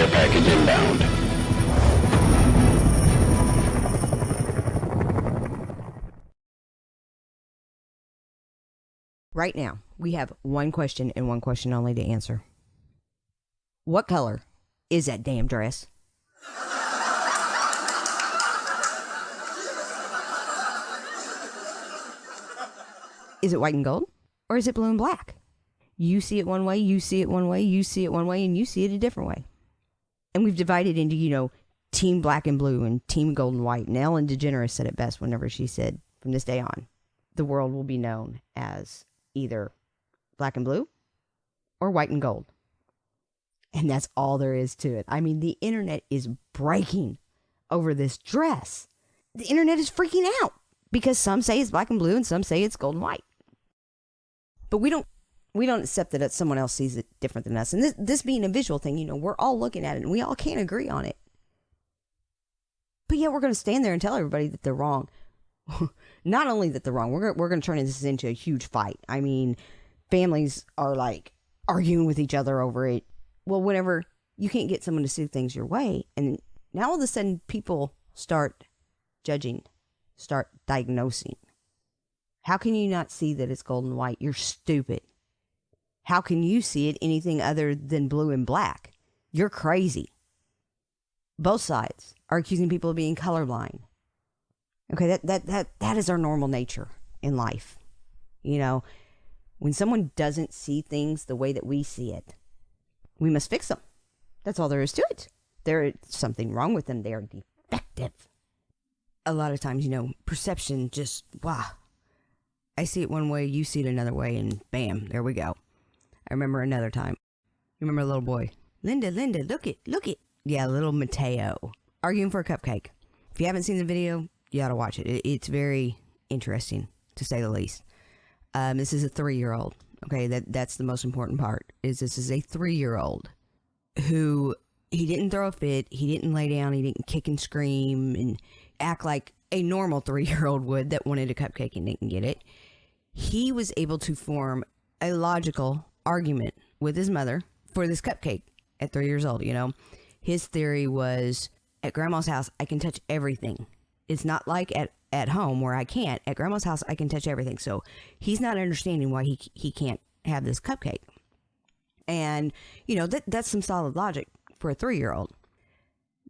Care package inbound. Right now, we have one question and one question only to answer. What color is that damn dress? Is it white and gold? Or is it blue and black? You see it one way, you see it one way, you see it one way, and you see it a different way. And we've divided into, team black and blue and team gold and white. And Ellen DeGeneres said it best whenever she said, from this day on, the world will be known as either black and blue or white and gold. And that's all there is to it. I mean, the internet is breaking over this dress. The internet is freaking out because some say it's black and blue and some say it's gold and white. But we don't accept that someone else sees it different than us. And this being a visual thing, we're all looking at it and we all can't agree on it. But yet we're going to stand there and tell everybody that they're wrong. Not only that they're wrong, we're going to turn this into a huge fight. I mean, families are like arguing with each other over it. Well, whenever you can't get someone to see things your way, and now all of a sudden people start judging, start diagnosing. How can you not see that it's gold and white? You're stupid. How can you see it anything other than blue and black? You're crazy. Both sides are accusing people of being colorblind. Okay, that is our normal nature in life. When someone doesn't see things the way that we see it, we must fix them. That's all there is to it. There's something wrong with them. They are defective. A lot of times, perception just, wow. I see it one way, you see it another way, and bam, there we go. I remember another time. You remember a little boy? Linda, look it. Yeah, little Mateo. Arguing for a cupcake. If you haven't seen the video, you ought to watch it. It's very interesting, to say the least. This is a 3-year-old. Okay, that's the most important part. This is a 3-year-old who, he didn't throw a fit, he didn't lay down, he didn't kick and scream and act like a normal 3-year-old would that wanted a cupcake and didn't get it. He was able to form a logical argument with his mother for this cupcake at 3 years old. His theory was, at grandma's house, I can touch everything. It's not like at home where I can't. At grandma's house, I can touch everything. So he's not understanding why he can't have this cupcake. And, that's some solid logic for a 3-year-old.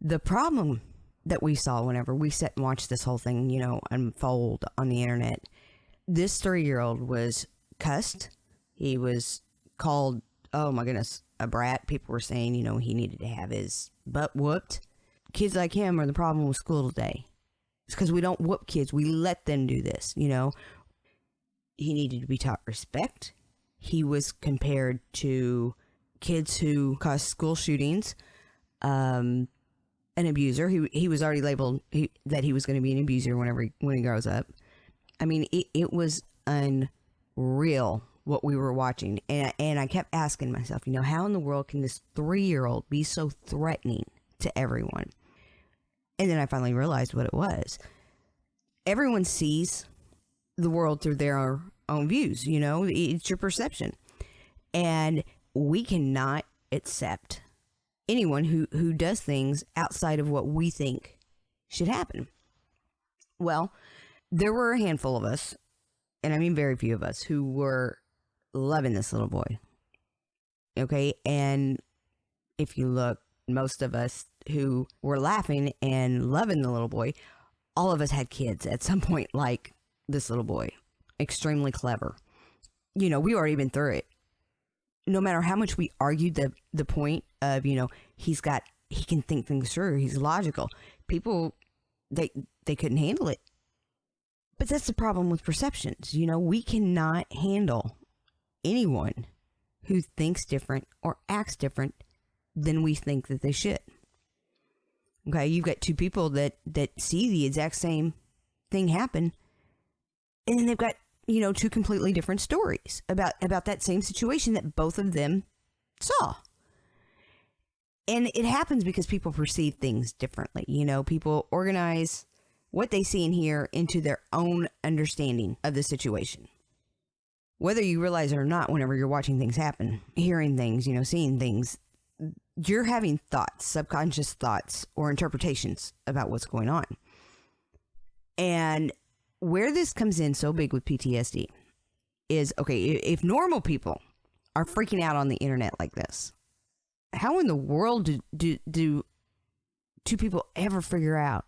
The problem that we saw whenever we sat and watched this whole thing, unfold on the internet, this 3-year-old was cussed. He was called, oh my goodness, a brat. People were saying, he needed to have his butt whooped. Kids like him are the problem with school today. It's because we don't whoop kids. We let them do this, He needed to be taught respect. He was compared to kids who caused school shootings, an abuser. He was already labeled that he was going to be an abuser when he grows up. I mean, it was unreal what we were watching. And I kept asking myself, how in the world can this 3-year-old be so threatening to everyone? And then I finally realized what it was. Everyone sees the world through their own views, it's your perception. And we cannot accept anyone who does things outside of what we think should happen. Well, there were a handful of us, and I mean very few of us, who were loving this little boy. Okay, and if you look, most of us who were laughing and loving the little boy, all of us had kids at some point like this little boy. Extremely clever. We've already been through it. No matter how much we argued the point of, he can think things through, he's logical. People, they couldn't handle it. But that's the problem with perceptions. We cannot handle anyone who thinks different or acts different than we think that they should. Okay, you've got two people that see the exact same thing happen, and then they've got, two completely different stories about that same situation that both of them saw. And it happens because people perceive things differently. People organize what they see and hear into their own understanding of the situation. Whether you realize it or not, whenever you're watching things happen, hearing things, seeing things, you're having thoughts, subconscious thoughts or interpretations about what's going on. And where this comes in so big with PTSD is, okay, if normal people are freaking out on the internet like this, how in the world do two people ever figure out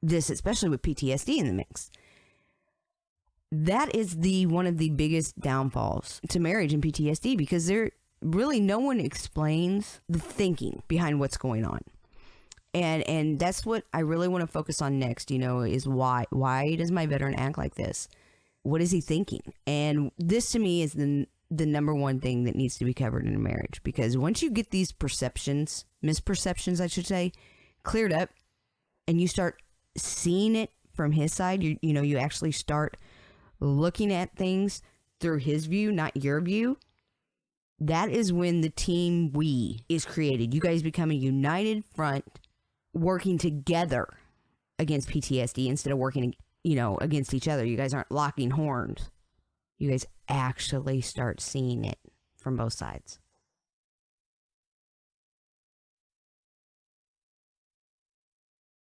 this, especially with PTSD in the mix? That is one of the biggest downfalls to marriage and PTSD, because there really no one explains the thinking behind what's going on. And that's what I really want to focus on next, is why does my veteran act like this? What is he thinking? And this to me is the number one thing that needs to be covered in a marriage, because once you get these misperceptions, I should say, cleared up, and you start seeing it from his side, you actually start looking at things through his view, not your view. That is when the team we is created. You guys become a united front, working together against PTSD instead of working, against each other. You guys aren't locking horns. You guys actually start seeing it from both sides.